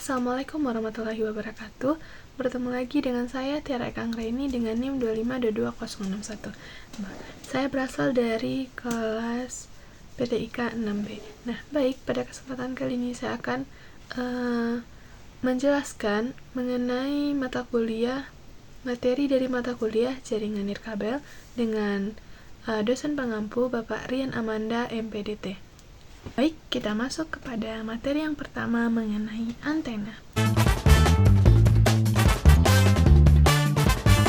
Assalamualaikum warahmatullahi wabarakatuh. Bertemu lagi dengan saya Tiara Eka Anggraini dengan NIM 25222061. Saya berasal dari kelas PTIK 6B. Nah, baik, pada kesempatan kali ini saya akan menjelaskan mengenai materi dari mata kuliah jaringan nirkabel dengan dosen pengampu Bapak Rian Amanda MPDT. Baik, kita masuk kepada materi yang pertama mengenai antena.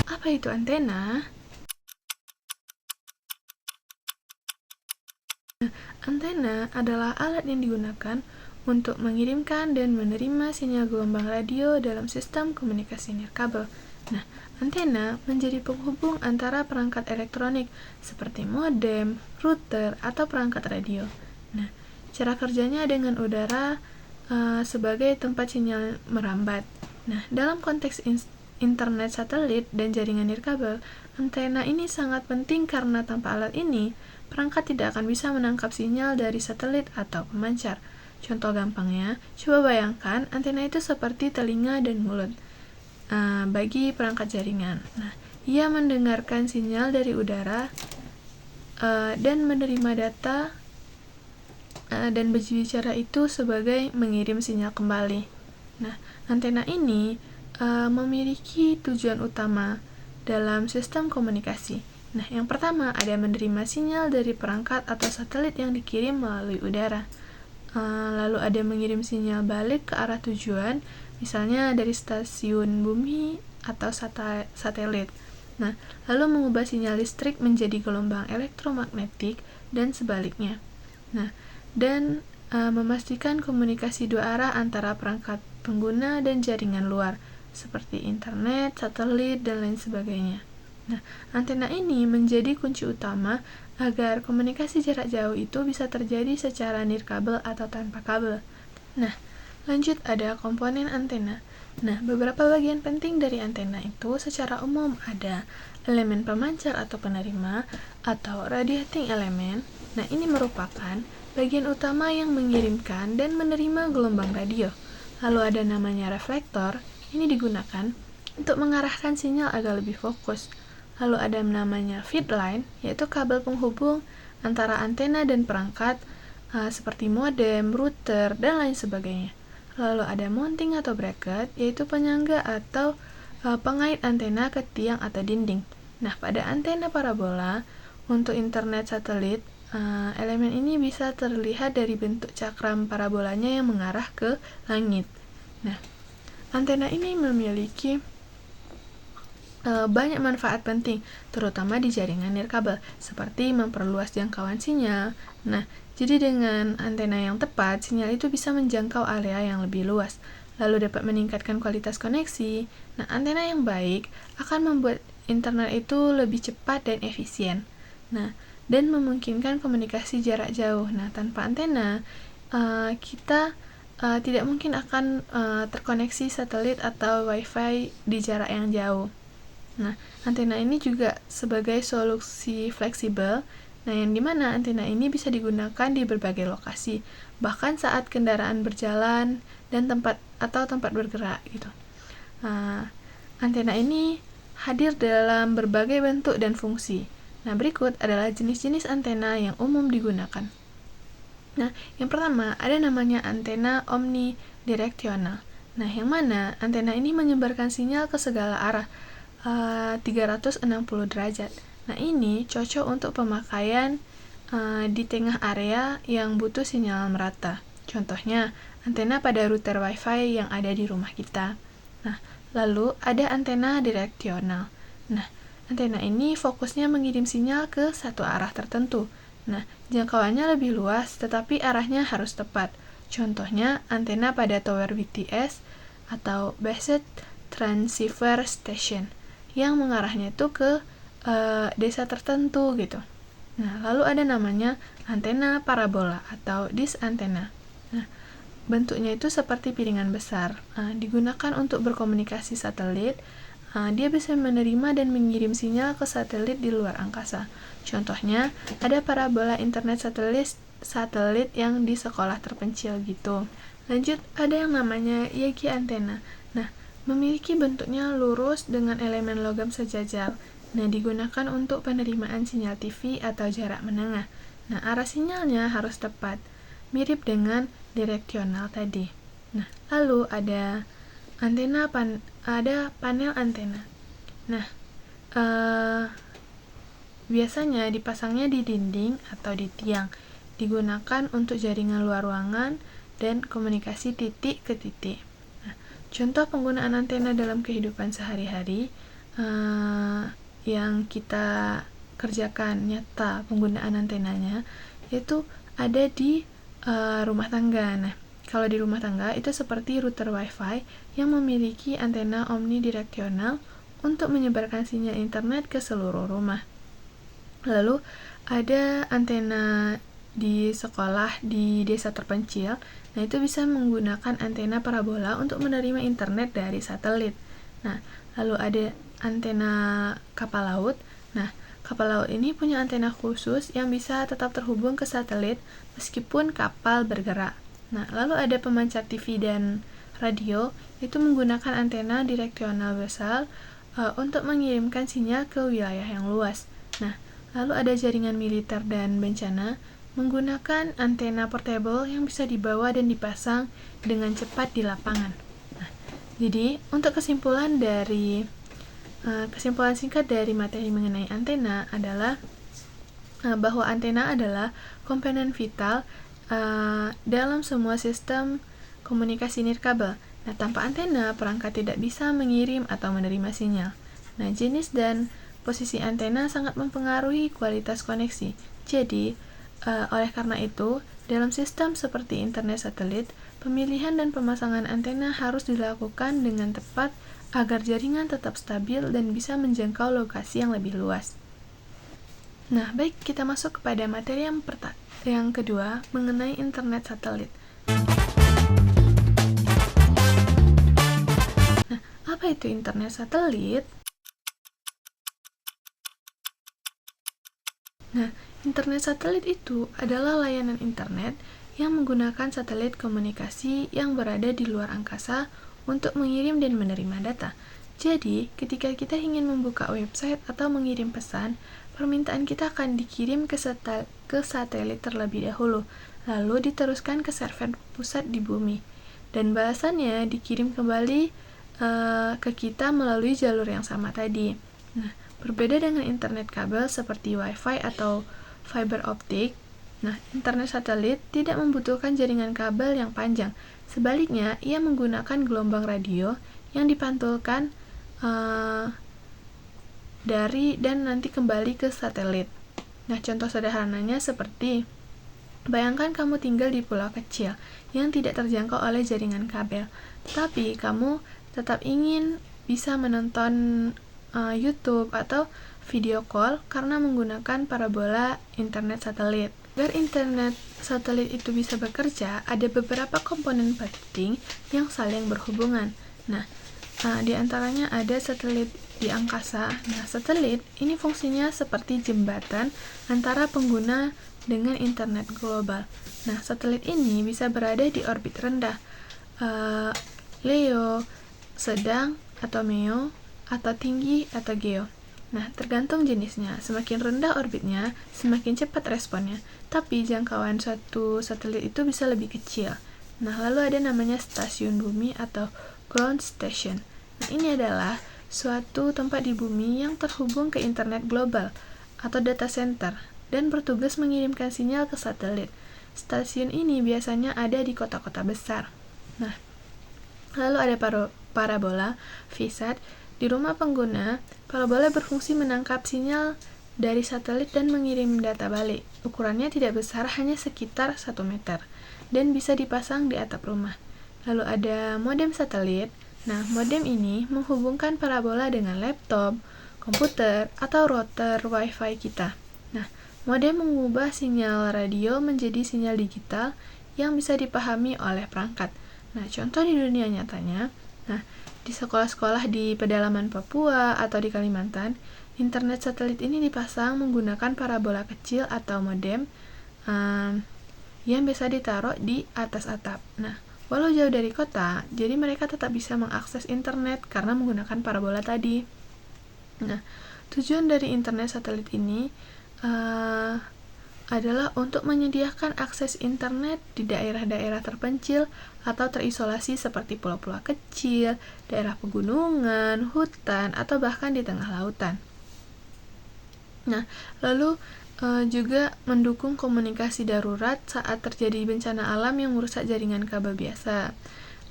Apa itu antena? Antena adalah alat yang digunakan untuk mengirimkan dan menerima sinyal gelombang radio dalam sistem komunikasi nirkabel. Nah, antena menjadi penghubung antara perangkat elektronik seperti modem, router, atau perangkat radio. Nah, cara kerjanya dengan udara sebagai tempat sinyal merambat. Nah, dalam konteks internet satelit dan jaringan nirkabel, antena ini sangat penting karena tanpa alat ini, perangkat tidak akan bisa menangkap sinyal dari satelit atau pemancar. Contoh gampangnya, coba bayangkan antena itu seperti telinga dan mulut bagi perangkat jaringan. Nah, ia mendengarkan sinyal dari udara dan menerima data dan berbicara itu sebagai mengirim sinyal kembali. Nah, antena ini memiliki tujuan utama dalam sistem komunikasi. Nah, yang pertama ada menerima sinyal dari perangkat atau satelit yang dikirim melalui udara. Lalu ada mengirim sinyal balik ke arah tujuan, misalnya dari stasiun bumi atau satelit. Nah, lalu mengubah sinyal listrik menjadi gelombang elektromagnetik dan sebaliknya. Nah, dan memastikan komunikasi dua arah antara perangkat pengguna dan jaringan luar, seperti internet, satelit, dan lain sebagainya. Nah, antena ini menjadi kunci utama agar komunikasi jarak jauh itu bisa terjadi secara nirkabel atau tanpa kabel. Nah, lanjut ada komponen antena. Nah, beberapa bagian penting dari antena itu secara umum ada elemen pemancar atau penerima atau radiating element. Nah, ini merupakan bagian utama yang mengirimkan dan menerima gelombang radio. Lalu ada namanya reflektor, ini digunakan untuk mengarahkan sinyal agar lebih fokus. Lalu ada namanya feed line, yaitu kabel penghubung antara antena dan perangkat seperti modem, router, dan lain sebagainya. Lalu ada mounting atau bracket, yaitu penyangga atau pengait antena ke tiang atau dinding. Nah, pada antena parabola untuk internet satelit, elemen ini bisa terlihat dari bentuk cakram parabolanya yang mengarah ke langit. Nah, antena ini memiliki banyak manfaat penting, terutama di jaringan nirkabel, seperti memperluas jangkauan sinyal. Nah, jadi dengan antena yang tepat, sinyal itu bisa menjangkau area yang lebih luas, lalu dapat meningkatkan kualitas koneksi. Nah, antena yang baik akan membuat internet itu lebih cepat dan efisien. Nah, dan memungkinkan komunikasi jarak jauh. Nah, tanpa antena, kita tidak mungkin akan terkoneksi satelit atau wifi di jarak yang jauh. Nah, antena ini juga sebagai solusi fleksibel, nah yang dimana antena ini bisa digunakan di berbagai lokasi, bahkan saat kendaraan berjalan dan tempat bergerak gitu. Antena ini hadir dalam berbagai bentuk dan fungsi. Nah, berikut adalah jenis-jenis antena yang umum digunakan. Nah, yang pertama ada namanya antena omnidireksional. Nah, yang mana antena ini menyebarkan sinyal ke segala arah 360 derajat. Nah, ini cocok untuk pemakaian di tengah area yang butuh sinyal merata. Contohnya, antena pada router wifi yang ada di rumah kita. Nah, lalu ada antena direksional. Nah, antena ini fokusnya mengirim sinyal ke satu arah tertentu. Nah, jangkauannya lebih luas, tetapi arahnya harus tepat. Contohnya, antena pada tower BTS atau Based Transceiver Station, yang mengarahnya itu ke desa tertentu gitu. Nah, lalu ada namanya antena parabola atau dish antena. Nah, bentuknya itu seperti piringan besar. Digunakan untuk berkomunikasi satelit. Dia bisa menerima dan mengirim sinyal ke satelit di luar angkasa. Contohnya, ada parabola internet satelit yang di sekolah terpencil gitu. Lanjut, ada yang namanya Yagi antena. Nah, memiliki bentuknya lurus dengan elemen logam sejajar. Nah, digunakan untuk penerimaan sinyal TV atau jarak menengah. Nah, arah sinyalnya harus tepat, mirip dengan direksional tadi. Nah, lalu ada panel antena. Nah, biasanya dipasangnya di dinding atau di tiang. Digunakan untuk jaringan luar ruangan dan komunikasi titik ke titik. Nah, contoh penggunaan antena dalam kehidupan sehari-hari yang kita kerjakan nyata penggunaan antenanya yaitu ada di rumah tangga. Nah, kalau di rumah tangga itu seperti router WiFi yang memiliki antena omnidireksional untuk menyebarkan sinyal internet ke seluruh rumah. Lalu ada antena di sekolah di desa terpencil. Nah, itu bisa menggunakan antena parabola untuk menerima internet dari satelit. Nah, lalu ada antena kapal laut. Nah, kapal laut ini punya antena khusus yang bisa tetap terhubung ke satelit meskipun kapal bergerak. Nah, lalu ada pemancar TV dan radio, itu menggunakan antena direksional besar untuk mengirimkan sinyal ke wilayah yang luas. Nah, lalu ada jaringan militer dan bencana, menggunakan antena portable yang bisa dibawa dan dipasang dengan cepat di lapangan. Nah, jadi, untuk kesimpulan singkat dari materi mengenai antena adalah bahwa antena adalah komponen vital dalam semua sistem komunikasi nirkabel. Nah, tanpa antena, perangkat tidak bisa mengirim atau menerima sinyal. Nah, jenis dan posisi antena sangat mempengaruhi kualitas koneksi. Jadi, oleh karena itu, dalam sistem seperti internet satelit, pemilihan dan pemasangan antena harus dilakukan dengan tepat agar jaringan tetap stabil dan bisa menjangkau lokasi yang lebih luas. Nah, baik, kita masuk kepada materi yang kedua mengenai internet satelit. Nah, apa itu internet satelit? Nah, internet satelit itu adalah layanan internet yang menggunakan satelit komunikasi yang berada di luar angkasa untuk mengirim dan menerima data. Jadi, ketika kita ingin membuka website atau mengirim pesan, permintaan kita akan dikirim ke satelit terlebih dahulu, lalu diteruskan ke server pusat di bumi, dan balasannya dikirim kembali ke kita melalui jalur yang sama tadi. Nah, berbeda dengan internet kabel seperti WiFi atau fiber optik, nah, internet satelit tidak membutuhkan jaringan kabel yang panjang. Sebaliknya, ia menggunakan gelombang radio yang dipantulkan dari dan nanti kembali ke satelit. Nah, contoh sederhananya seperti bayangkan kamu tinggal di pulau kecil yang tidak terjangkau oleh jaringan kabel, tetapi kamu tetap ingin bisa menonton YouTube atau video call karena menggunakan parabola internet satelit. Agar internet satelit itu bisa bekerja, ada beberapa komponen penting yang saling berhubungan. Nah, di antaranya ada satelit di angkasa. Nah, satelit ini fungsinya seperti jembatan antara pengguna dengan internet global. Nah, satelit ini bisa berada di orbit rendah, LEO, sedang atau MEO, atau tinggi atau GEO. Nah, tergantung jenisnya. Semakin rendah orbitnya, semakin cepat responnya. Tapi jangkauan suatu satelit itu bisa lebih kecil. Nah, lalu ada namanya stasiun bumi atau ground station. Nah, ini adalah suatu tempat di bumi yang terhubung ke internet global atau data center dan bertugas mengirimkan sinyal ke satelit. Stasiun ini biasanya ada di kota-kota besar. Nah, lalu ada parabola, VSAT. Di rumah pengguna, parabola berfungsi menangkap sinyal dari satelit dan mengirim data balik. Ukurannya tidak besar, hanya sekitar 1 meter, dan bisa dipasang di atap rumah. Lalu ada modem satelit. Nah, modem ini menghubungkan parabola dengan laptop, komputer, atau router WiFi kita. Nah, modem mengubah sinyal radio menjadi sinyal digital yang bisa dipahami oleh perangkat. Nah, contoh di dunia nyatanya, di sekolah-sekolah di pedalaman Papua atau di Kalimantan, internet satelit ini dipasang menggunakan parabola kecil atau modem yang bisa ditaruh di atas atap. Nah, walau jauh dari kota, jadi mereka tetap bisa mengakses internet karena menggunakan parabola tadi. Nah, tujuan dari internet satelit ini adalah untuk menyediakan akses internet di daerah-daerah terpencil atau terisolasi seperti pulau-pulau kecil, daerah pegunungan, hutan, atau bahkan di tengah lautan. Nah, lalu juga mendukung komunikasi darurat saat terjadi bencana alam yang merusak jaringan kabel biasa.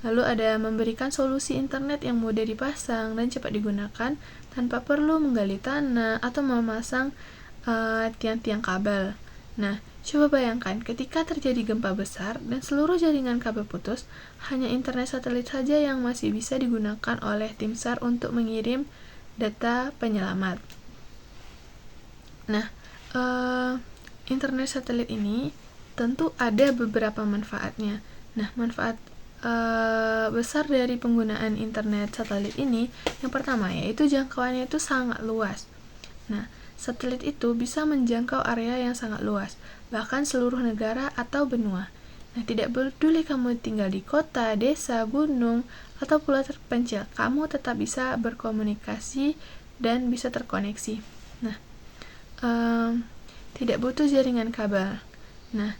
Lalu ada memberikan solusi internet yang mudah dipasang dan cepat digunakan tanpa perlu menggali tanah atau memasang tiang-tiang kabel. Nah, coba bayangkan ketika terjadi gempa besar dan seluruh jaringan kabel putus, hanya internet satelit saja yang masih bisa digunakan oleh tim SAR untuk mengirim data penyelamat. Nah, internet satelit ini tentu ada beberapa manfaatnya. Nah, manfaat besar dari penggunaan internet satelit ini, yang pertama yaitu jangkauannya itu sangat luas. Nah, satelit itu bisa menjangkau area yang sangat luas, bahkan seluruh negara atau benua. Nah, tidak peduli kamu tinggal di kota, desa, gunung, atau pulau terpencil, kamu tetap bisa berkomunikasi dan bisa terkoneksi. Nah, tidak butuh jaringan kabel. Nah,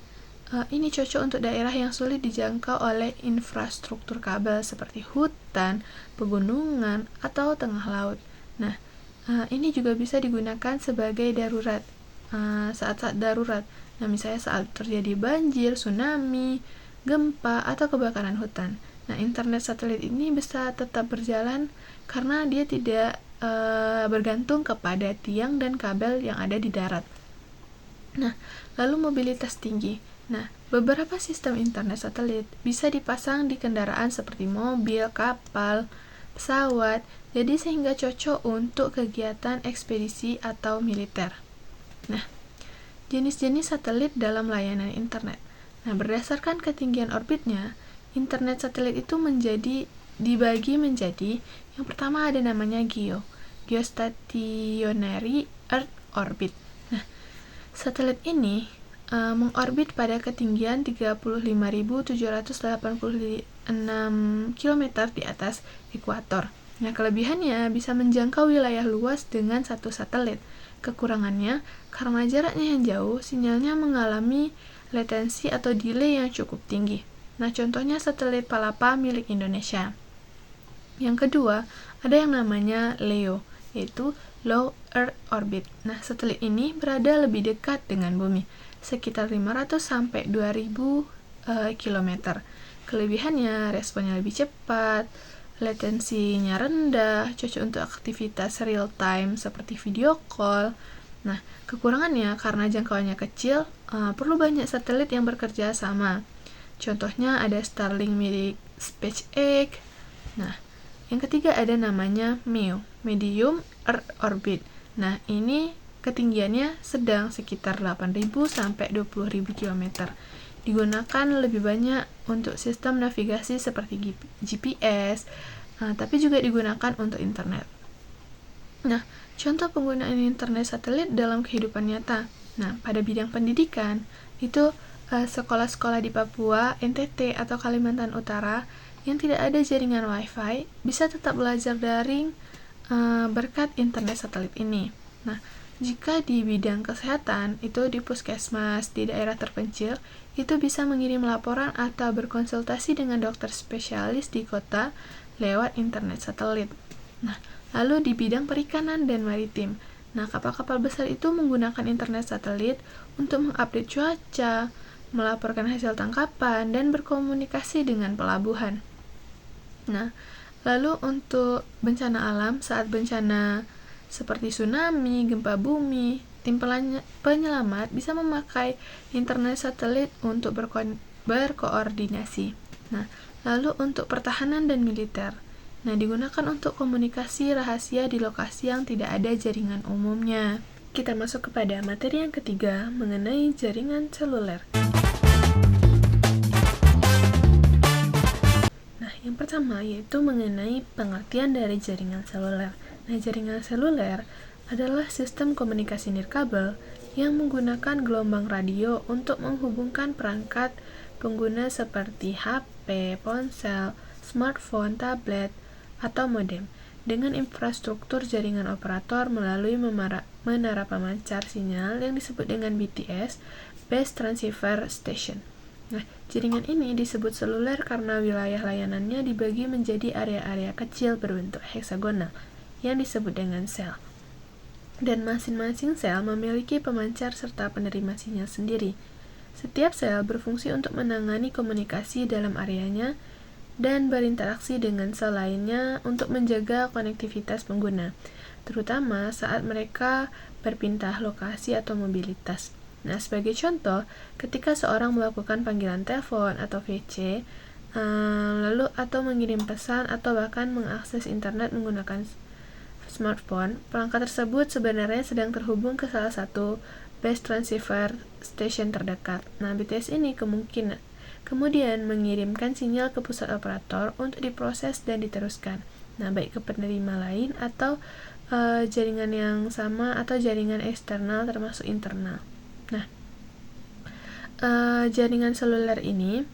ini cocok untuk daerah yang sulit dijangkau oleh infrastruktur kabel seperti hutan, pegunungan, atau tengah laut. Nah, ini juga bisa digunakan sebagai darurat, saat-saat darurat. Nah, misalnya saat terjadi banjir, tsunami, gempa, atau kebakaran hutan. Nah, internet satelit ini bisa tetap berjalan karena dia tidak bergantung kepada tiang dan kabel yang ada di darat. Nah, lalu mobilitas tinggi. Nah, beberapa sistem internet satelit bisa dipasang di kendaraan seperti mobil, kapal, pesawat, jadi sehingga cocok untuk kegiatan ekspedisi atau militer. Nah, jenis-jenis satelit dalam layanan internet. Nah, berdasarkan ketinggian orbitnya, internet satelit itu dibagi menjadi, yang pertama ada namanya Geostationary Earth Orbit. Nah, satelit ini mengorbit pada ketinggian 35.786 km di atas ekuator. Nah, kelebihannya bisa menjangkau wilayah luas dengan satu satelit. Kekurangannya, karena jaraknya yang jauh, sinyalnya mengalami latensi atau delay yang cukup tinggi. Nah, contohnya satelit Palapa milik Indonesia. Yang kedua, ada yang namanya LEO, yaitu Low Earth Orbit. Nah, satelit ini berada lebih dekat dengan bumi, sekitar 500 sampai 2000 km. Kelebihannya, responnya lebih cepat, latensinya rendah, cocok untuk aktivitas real time seperti video call. Nah, kekurangannya karena jangkauannya kecil, perlu banyak satelit yang bekerja sama. Contohnya ada Starlink milik SpaceX. Nah, yang ketiga ada namanya MEO, Medium Earth Orbit. Nah, ini ketinggiannya sedang sekitar 8.000 sampai 20.000 km. Digunakan lebih banyak untuk sistem navigasi seperti GPS, tapi juga digunakan untuk internet. Nah, contoh penggunaan internet satelit dalam kehidupan nyata. Nah, pada bidang pendidikan, itu sekolah-sekolah di Papua, NTT, atau Kalimantan Utara yang tidak ada jaringan WiFi bisa tetap belajar daring berkat internet satelit ini. Nah, jika di bidang kesehatan, itu di puskesmas di daerah terpencil, itu bisa mengirim laporan atau berkonsultasi dengan dokter spesialis di kota lewat internet satelit. Nah, lalu di bidang perikanan dan maritim. Nah, kapal-kapal besar itu menggunakan internet satelit untuk mengupdate cuaca, melaporkan hasil tangkapan, dan berkomunikasi dengan pelabuhan. Nah, lalu untuk bencana alam, saat bencana seperti tsunami, gempa bumi, tim penyelamat bisa memakai internet satelit untuk berkoordinasi. Nah, lalu untuk pertahanan dan militer. Nah, digunakan untuk komunikasi rahasia di lokasi yang tidak ada jaringan umumnya. Kita masuk kepada materi yang ketiga mengenai jaringan seluler. Nah, yang pertama yaitu mengenai pengertian dari jaringan seluler. Nah, jaringan seluler adalah sistem komunikasi nirkabel yang menggunakan gelombang radio untuk menghubungkan perangkat pengguna seperti HP, HP, ponsel, smartphone, tablet, atau modem, dengan infrastruktur jaringan operator melalui menara pemancar sinyal yang disebut dengan BTS, Base Transceiver Station. Nah, jaringan ini disebut seluler karena wilayah layanannya dibagi menjadi area-area kecil berbentuk heksagonal yang disebut dengan sel. Dan masing-masing sel memiliki pemancar serta penerima sinyal sendiri. Setiap sel berfungsi untuk menangani komunikasi dalam areanya dan berinteraksi dengan sel lainnya untuk menjaga konektivitas pengguna, terutama saat mereka berpindah lokasi atau mobilitas. Nah, sebagai contoh, ketika seorang melakukan panggilan telepon atau VC, lalu atau mengirim pesan atau bahkan mengakses internet menggunakan smartphone, perangkat tersebut sebenarnya sedang terhubung ke salah satu base transceiver station terdekat. Nah, BTS ini kemudian mengirimkan sinyal ke pusat operator untuk diproses dan diteruskan. Nah, baik ke penerima lain atau jaringan yang sama atau jaringan eksternal termasuk internal. Nah, jaringan seluler ini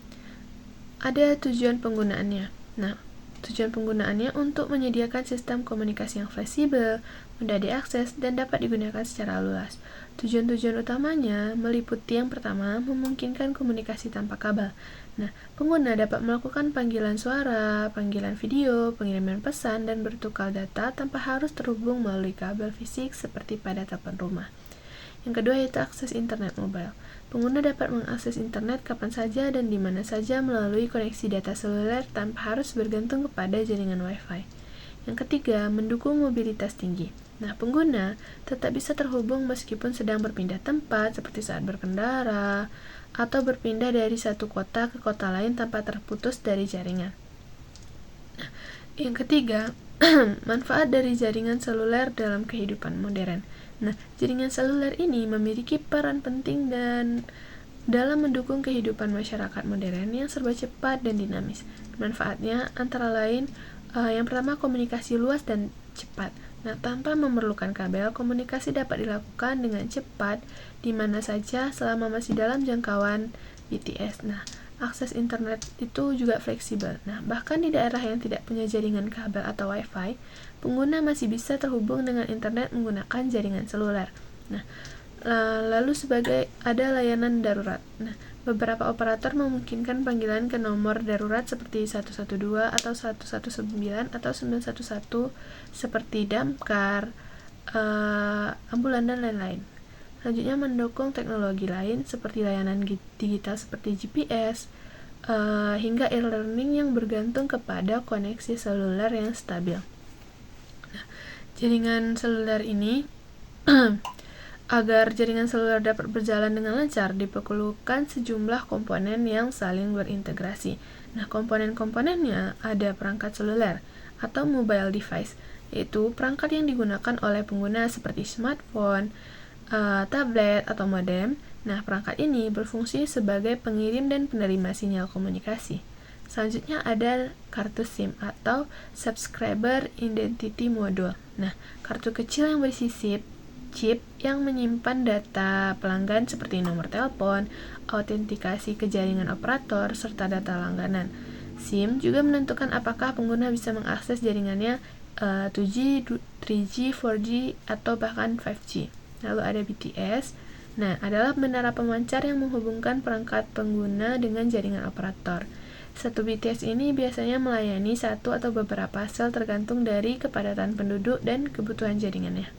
ada tujuan penggunaannya. Nah, tujuan penggunaannya untuk menyediakan sistem komunikasi yang fleksibel, mudah diakses, dan dapat digunakan secara luas. Tujuan-tujuan utamanya meliputi yang pertama, memungkinkan komunikasi tanpa kabel. Nah, pengguna dapat melakukan panggilan suara, panggilan video, pengiriman pesan, dan bertukar data tanpa harus terhubung melalui kabel fisik seperti pada telepon rumah. Yang kedua yaitu akses internet mobile. Pengguna dapat mengakses internet kapan saja dan di mana saja melalui koneksi data seluler tanpa harus bergantung kepada jaringan Wi-Fi. Yang ketiga, mendukung mobilitas tinggi. Nah, pengguna tetap bisa terhubung meskipun sedang berpindah tempat seperti saat berkendara atau berpindah dari satu kota ke kota lain tanpa terputus dari jaringan. Nah, yang ketiga, manfaat dari jaringan seluler dalam kehidupan modern. Nah, jaringan seluler ini memiliki peran penting dan dalam mendukung kehidupan masyarakat modern yang serba cepat dan dinamis. Manfaatnya antara lain, yang pertama komunikasi luas dan cepat. Nah, tanpa memerlukan kabel, komunikasi dapat dilakukan dengan cepat di mana saja selama masih dalam jangkauan BTS. Nah, akses internet itu juga fleksibel. Nah, bahkan di daerah yang tidak punya jaringan kabel atau Wi-Fi, pengguna masih bisa terhubung dengan internet menggunakan jaringan seluler. Nah, lalu sebagai ada layanan darurat. Nah, beberapa operator memungkinkan panggilan ke nomor darurat seperti 112 atau 119 atau 911 seperti damkar, ambulan, dan lain-lain. Selanjutnya mendukung teknologi lain seperti layanan digital seperti GPS, hingga e-learning yang bergantung kepada koneksi seluler yang stabil. Nah, jaringan seluler ini agar jaringan seluler dapat berjalan dengan lancar diperlukan sejumlah komponen yang saling berintegrasi. Nah, komponen-komponennya ada perangkat seluler atau mobile device, yaitu perangkat yang digunakan oleh pengguna seperti smartphone, tablet, atau modem. Nah, perangkat ini berfungsi sebagai pengirim dan penerima sinyal komunikasi. Selanjutnya ada kartu SIM atau Subscriber Identity Module. Nah, kartu kecil yang berisi chip yang menyimpan data pelanggan seperti nomor telepon, autentikasi ke jaringan operator, serta data langganan. SIM juga menentukan apakah pengguna bisa mengakses jaringannya 2G, 3G, 4G, atau bahkan 5G. Lalu ada BTS. Nah, adalah menara pemancar yang menghubungkan perangkat pengguna dengan jaringan operator. Satu BTS ini biasanya melayani satu atau beberapa sel tergantung dari kepadatan penduduk dan kebutuhan jaringannya.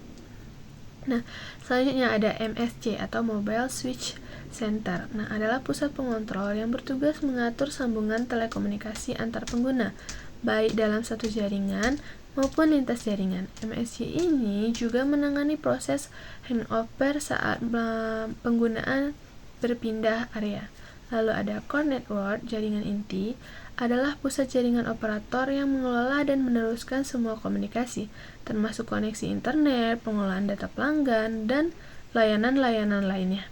Nah, selanjutnya ada MSC atau Mobile Switch Center. Nah, adalah pusat pengontrol yang bertugas mengatur sambungan telekomunikasi antar pengguna, baik dalam satu jaringan maupun lintas jaringan. MSC ini juga menangani proses handover saat penggunaan berpindah area. Lalu ada Core Network, jaringan inti, adalah pusat jaringan operator yang mengelola dan meneruskan semua komunikasi, termasuk koneksi internet, pengolahan data pelanggan, dan layanan-layanan lainnya.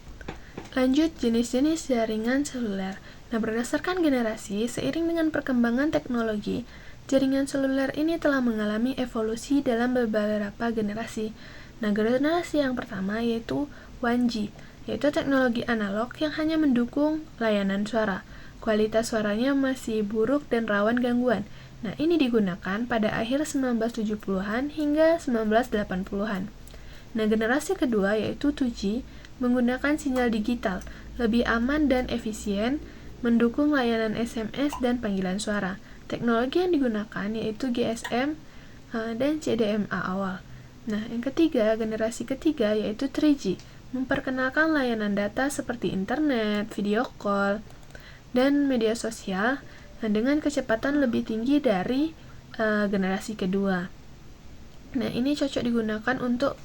Lanjut, jenis-jenis jaringan seluler. Nah, berdasarkan generasi, seiring dengan perkembangan teknologi, jaringan seluler ini telah mengalami evolusi dalam beberapa generasi. Nah, generasi yang pertama yaitu 1G, yaitu teknologi analog yang hanya mendukung layanan suara. kualitas suaranya masih buruk dan rawan gangguan. Nah, ini digunakan pada akhir 1970-an hingga 1980-an. Nah, generasi kedua yaitu 2G menggunakan sinyal digital, lebih aman dan efisien, mendukung layanan SMS dan panggilan suara. Teknologi yang digunakan yaitu GSM dan CDMA awal. Nah, yang ketiga, generasi ketiga yaitu 3G, memperkenalkan layanan data seperti internet, video call, dan media sosial dengan kecepatan lebih tinggi dari generasi kedua. Nah, ini cocok digunakan untuk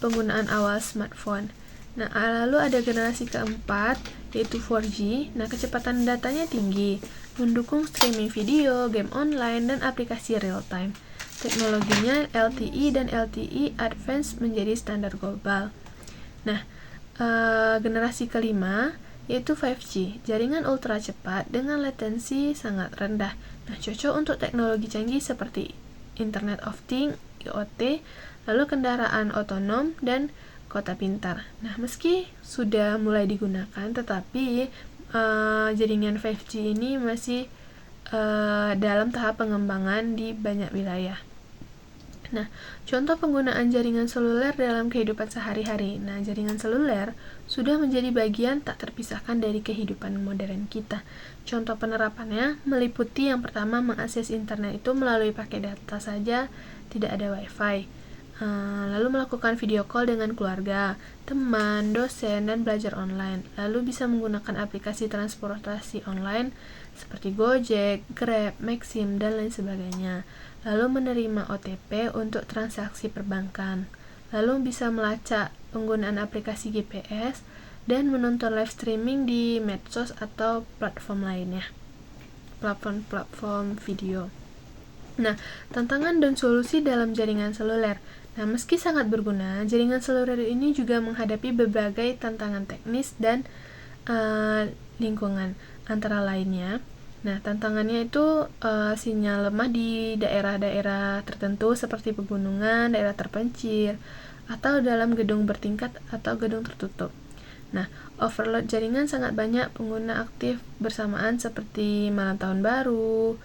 penggunaan awal smartphone. Nah, lalu ada generasi keempat, yaitu 4G. Nah, kecepatan datanya tinggi, mendukung streaming video, game online, dan aplikasi real time. Teknologinya LTE dan LTE Advanced menjadi standar global. Nah, generasi kelima yaitu 5G, jaringan ultra cepat dengan latensi sangat rendah. Nah, cocok untuk teknologi canggih seperti Internet of Things, IoT, lalu kendaraan otonom, dan kota pintar. Nah, meski sudah mulai digunakan, tetapi jaringan 5G ini masih dalam tahap pengembangan di banyak wilayah. Nah, contoh penggunaan jaringan seluler dalam kehidupan sehari-hari. Nah, jaringan seluler sudah menjadi bagian tak terpisahkan dari kehidupan modern kita. Contoh penerapannya meliputi yang pertama, mengakses internet itu melalui pakai data saja, tidak ada wifi. Lalu melakukan video call dengan keluarga, teman, dosen, dan belajar online. Lalu bisa menggunakan aplikasi transportasi online seperti Gojek, Grab, Maxim, dan lain sebagainya. Lalu menerima OTP untuk transaksi perbankan. Lalu bisa melacak penggunaan aplikasi GPS dan menonton live streaming di medsos atau platform lainnya, platform video. Nah, tantangan dan solusi dalam jaringan seluler. Nah, meski sangat berguna, jaringan seluler ini juga menghadapi berbagai tantangan teknis dan lingkungan, antara lainnya. Nah, tantangannya itu sinyal lemah di daerah-daerah tertentu seperti pegunungan, daerah terpencil, atau dalam gedung bertingkat atau gedung tertutup. Nah, overload jaringan sangat banyak pengguna aktif bersamaan seperti malam tahun baru,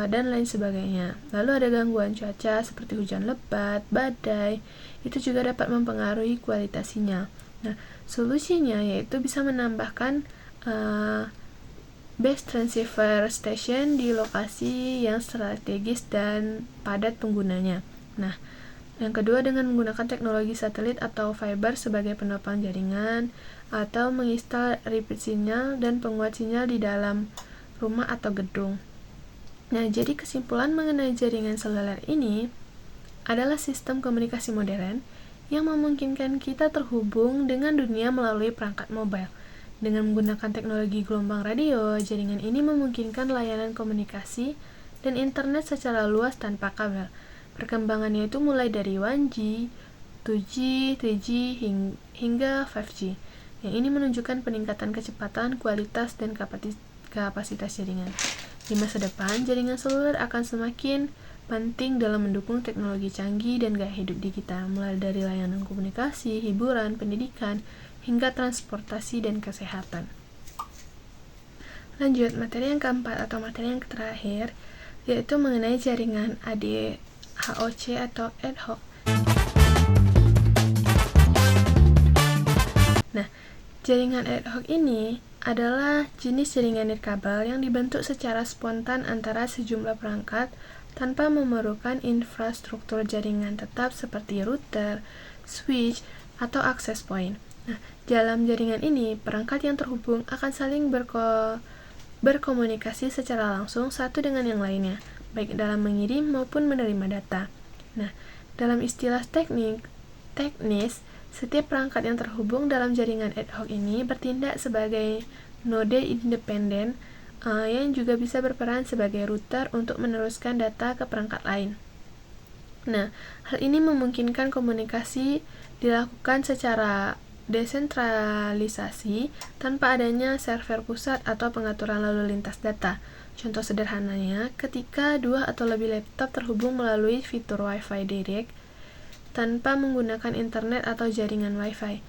dan lain sebagainya. Lalu ada gangguan cuaca seperti hujan lebat, badai, itu juga dapat mempengaruhi kualitas sinyal. Nah, solusinya yaitu bisa menambahkan base transceiver station di lokasi yang strategis dan padat penggunanya. Nah, yang kedua dengan menggunakan teknologi satelit atau fiber sebagai penopang jaringan, atau menginstal repeat sinyal dan penguat sinyal di dalam rumah atau gedung. Nah, jadi kesimpulan mengenai jaringan seluler ini adalah sistem komunikasi modern yang memungkinkan kita terhubung dengan dunia melalui perangkat mobile. Dengan menggunakan teknologi gelombang radio, jaringan ini memungkinkan layanan komunikasi dan internet secara luas tanpa kabel. Perkembangannya itu mulai dari 1G, 2G, 3G, hingga 5G. Yang ini menunjukkan peningkatan kecepatan, kualitas, dan kapasitas jaringan. Di masa depan, jaringan seluler akan semakin penting dalam mendukung teknologi canggih dan gaya hidup digital, mulai dari layanan komunikasi, hiburan, pendidikan, hingga transportasi dan kesehatan. Lanjut, materi yang keempat atau materi yang terakhir, yaitu mengenai jaringan ADHOC atau ad hoc. Nah, jaringan ad hoc ini adalah jenis jaringan nirkabel yang dibentuk secara spontan antara sejumlah perangkat tanpa memerlukan infrastruktur jaringan tetap seperti router, switch, atau access point. Nah, dalam jaringan ini, perangkat yang terhubung akan saling berkomunikasi secara langsung satu dengan yang lainnya, baik dalam mengirim maupun menerima data. Nah, dalam istilah teknis, setiap perangkat yang terhubung dalam jaringan ad hoc ini bertindak sebagai node independen yang juga bisa berperan sebagai router untuk meneruskan data ke perangkat lain. Nah, hal ini memungkinkan komunikasi dilakukan secara desentralisasi tanpa adanya server pusat atau pengaturan lalu lintas data. Contoh sederhananya, ketika 2 atau lebih laptop terhubung melalui fitur Wi-Fi direct tanpa menggunakan internet atau jaringan Wi-Fi.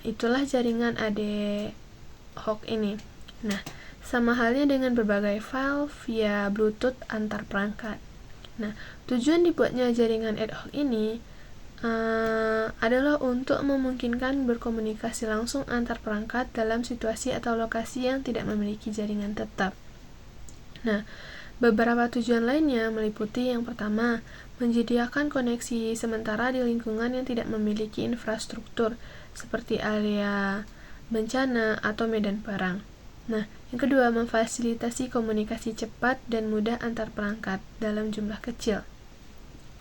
Itulah jaringan ad hoc ini. Nah, sama halnya dengan berbagai file via Bluetooth antar perangkat. Nah, tujuan dibuatnya jaringan ad hoc ini adalah untuk memungkinkan berkomunikasi langsung antar perangkat dalam situasi atau lokasi yang tidak memiliki jaringan tetap. Nah, beberapa tujuan lainnya meliputi yang pertama, menyediakan koneksi sementara di lingkungan yang tidak memiliki infrastruktur, seperti area bencana atau medan perang. Nah, yang kedua, memfasilitasi komunikasi cepat dan mudah antar perangkat dalam jumlah kecil.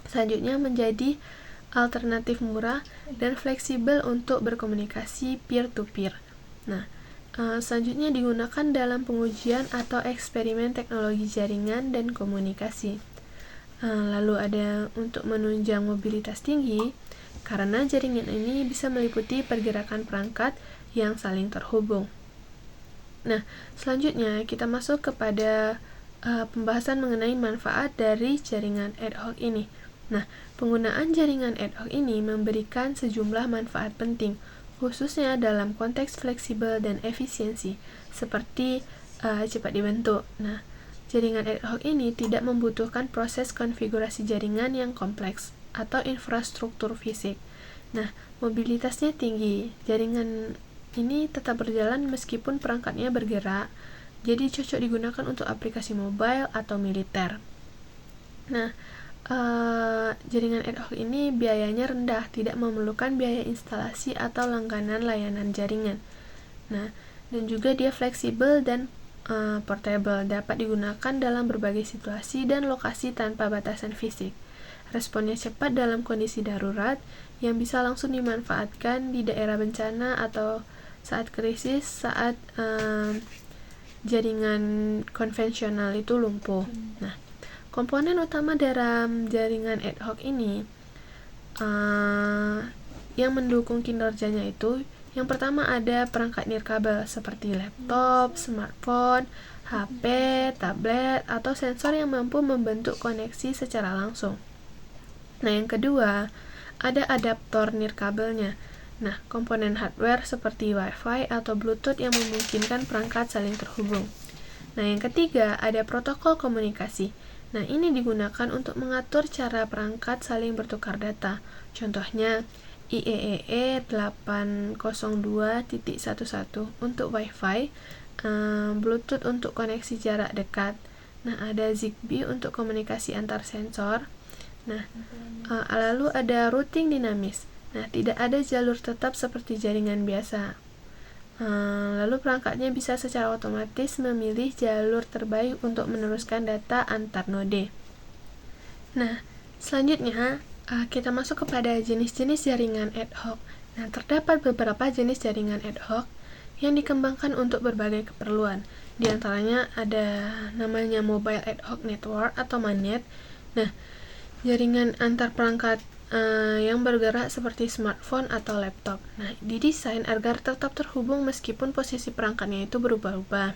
Selanjutnya, menjadi alternatif murah dan fleksibel untuk berkomunikasi peer-to-peer. Nah, selanjutnya digunakan dalam pengujian atau eksperimen teknologi jaringan dan komunikasi. Lalu ada untuk menunjang mobilitas tinggi, karena jaringan ini bisa meliputi pergerakan perangkat yang saling terhubung. Nah, selanjutnya kita masuk kepada pembahasan mengenai manfaat dari jaringan ad hoc ini. Nah, penggunaan jaringan ad hoc ini memberikan sejumlah manfaat penting, khususnya dalam konteks fleksibel dan efisiensi, seperti cepat dibentuk. Nah, jaringan ad hoc ini tidak membutuhkan proses konfigurasi jaringan yang kompleks atau infrastruktur fisik. Nah, mobilitasnya tinggi. Jaringan ini tetap berjalan meskipun perangkatnya bergerak, jadi cocok digunakan untuk aplikasi mobile atau militer. Nah, jaringan ad hoc ini biayanya rendah, tidak memerlukan biaya instalasi atau langganan layanan jaringan. Nah, dan juga dia fleksibel dan portable, dapat digunakan dalam berbagai situasi dan lokasi tanpa batasan fisik. Responnya cepat dalam kondisi darurat yang bisa langsung dimanfaatkan di daerah bencana atau saat krisis, saat jaringan konvensional itu lumpuh. Nah, komponen utama dalam jaringan ad hoc ini yang mendukung kinerjanya itu, yang pertama ada perangkat nirkabel seperti laptop, smartphone, HP, tablet, atau sensor yang mampu membentuk koneksi secara langsung. Nah, yang kedua ada adaptor nirkabelnya. Nah, komponen hardware seperti Wi-Fi atau Bluetooth yang memungkinkan perangkat saling terhubung. Nah, yang ketiga ada protokol komunikasi. Nah, ini digunakan untuk mengatur cara perangkat saling bertukar data. Contohnya, IEEE 802.11 untuk Wi-Fi, Bluetooth untuk koneksi jarak dekat. Nah, ada Zigbee untuk komunikasi antar sensor. Nah, lalu ada routing dinamis. Nah, tidak ada jalur tetap seperti jaringan biasa. Lalu perangkatnya bisa secara otomatis memilih jalur terbaik untuk meneruskan data antar node. Nah, selanjutnya kita masuk kepada jenis-jenis jaringan ad hoc. Nah, terdapat beberapa jenis jaringan ad hoc yang dikembangkan untuk berbagai keperluan. Di antaranya ada namanya Mobile Ad Hoc Network atau MANET. Nah, jaringan antar perangkat yang bergerak seperti smartphone atau laptop. Nah, didesain agar tetap terhubung meskipun posisi perangkatnya itu berubah-ubah.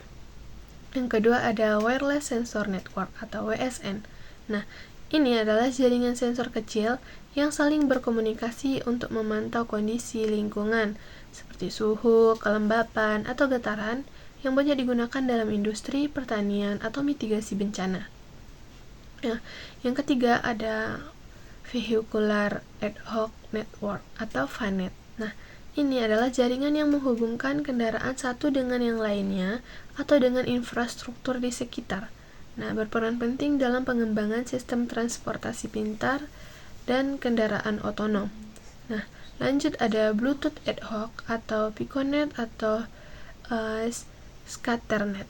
Yang kedua ada Wireless Sensor Network atau WSN. Nah, ini adalah jaringan sensor kecil yang saling berkomunikasi untuk memantau kondisi lingkungan seperti suhu, kelembapan, atau getaran yang banyak digunakan dalam industri, pertanian, atau mitigasi bencana. Nah, yang ketiga ada Vehicular Ad Hoc Network atau VANET. Nah, ini adalah jaringan yang menghubungkan kendaraan satu dengan yang lainnya atau dengan infrastruktur di sekitar. Nah, berperan penting dalam pengembangan sistem transportasi pintar dan kendaraan otonom. Nah, lanjut ada Bluetooth Ad Hoc atau Piconet atau Scatternet.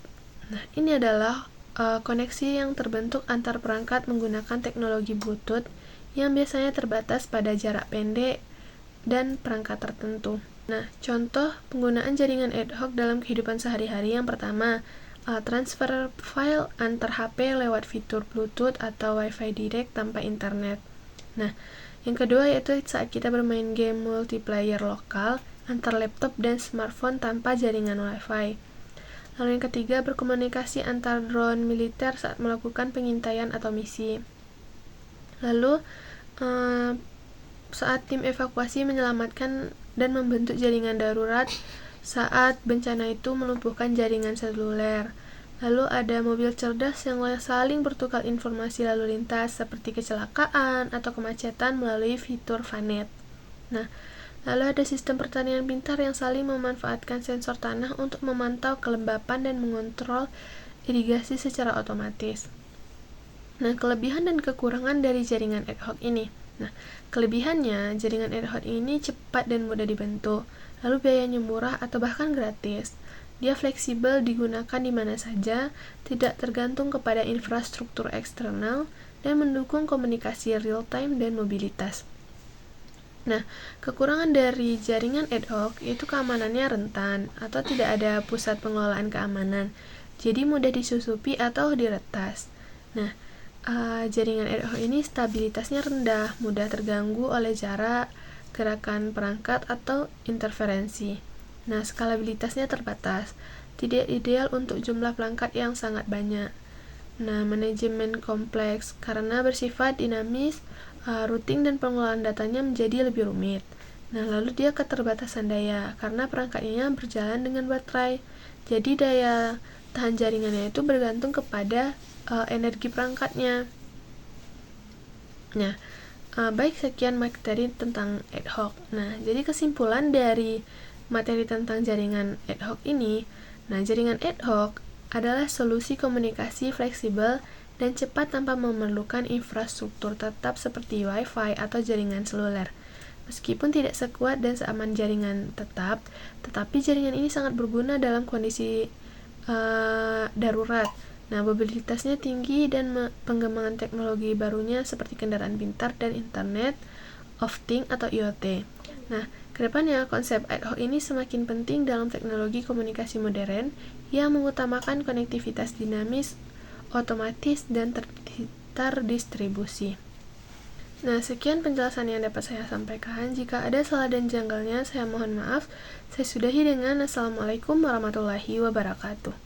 Nah, ini adalah koneksi yang terbentuk antar perangkat menggunakan teknologi Bluetooth yang biasanya terbatas pada jarak pendek dan perangkat tertentu. Nah, contoh penggunaan jaringan ad hoc dalam kehidupan sehari-hari yang pertama, transfer file antar HP lewat fitur Bluetooth atau Wi-Fi direct tanpa internet. Nah, yang kedua yaitu saat kita bermain game multiplayer lokal antar laptop dan smartphone tanpa jaringan Wi-Fi. Lalu yang ketiga, berkomunikasi antar drone militer saat melakukan pengintaian atau misi. Lalu saat tim evakuasi menyelamatkan dan membentuk jaringan darurat saat bencana itu melumpuhkan jaringan seluler. Lalu ada mobil cerdas yang saling bertukar informasi lalu lintas seperti kecelakaan atau kemacetan melalui fitur VANET. Nah, lalu ada sistem pertanian pintar yang saling memanfaatkan sensor tanah untuk memantau kelembapan dan mengontrol irigasi secara otomatis. Nah, kelebihan dan kekurangan dari jaringan ad hoc ini. Nah, kelebihannya, jaringan ad hoc ini cepat dan mudah dibentuk, lalu biayanya murah atau bahkan gratis. Dia fleksibel digunakan di mana saja, tidak tergantung kepada infrastruktur eksternal, dan mendukung komunikasi real-time dan mobilitas. Nah, kekurangan dari jaringan ad hoc yaitu keamanannya rentan atau tidak ada pusat pengelolaan keamanan, jadi mudah disusupi atau diretas. Nah, jaringan ad hoc ini stabilitasnya rendah, mudah terganggu oleh jarak, gerakan perangkat, atau interferensi. Nah, skalabilitasnya terbatas, tidak ideal untuk jumlah perangkat yang sangat banyak. Nah, manajemen kompleks karena bersifat dinamis, routing dan pengelolaan datanya menjadi lebih rumit. Nah, lalu dia keterbatasan daya karena perangkatnya berjalan dengan baterai. Jadi daya tahan jaringannya itu bergantung kepada energi perangkatnya. Nah, baik sekian materi tentang ad hoc. Nah, jadi kesimpulan dari materi tentang jaringan ad hoc ini, jaringan ad hoc adalah solusi komunikasi fleksibel dan cepat tanpa memerlukan infrastruktur tetap seperti Wi-Fi atau jaringan seluler. Meskipun tidak sekuat dan seaman jaringan tetap, tetapi jaringan ini sangat berguna dalam kondisi darurat. Nah, mobilitasnya tinggi dan pengembangan teknologi barunya seperti kendaraan pintar dan Internet of Things atau IoT. Nah, kedepannya konsep ad hoc ini semakin penting dalam teknologi komunikasi modern yang mengutamakan konektivitas dinamis, otomatis, dan terdistribusi. Nah, sekian penjelasan yang dapat saya sampaikan. Jika ada salah dan janggalnya, saya mohon maaf. Saya sudahi dengan Assalamualaikum warahmatullahi wabarakatuh.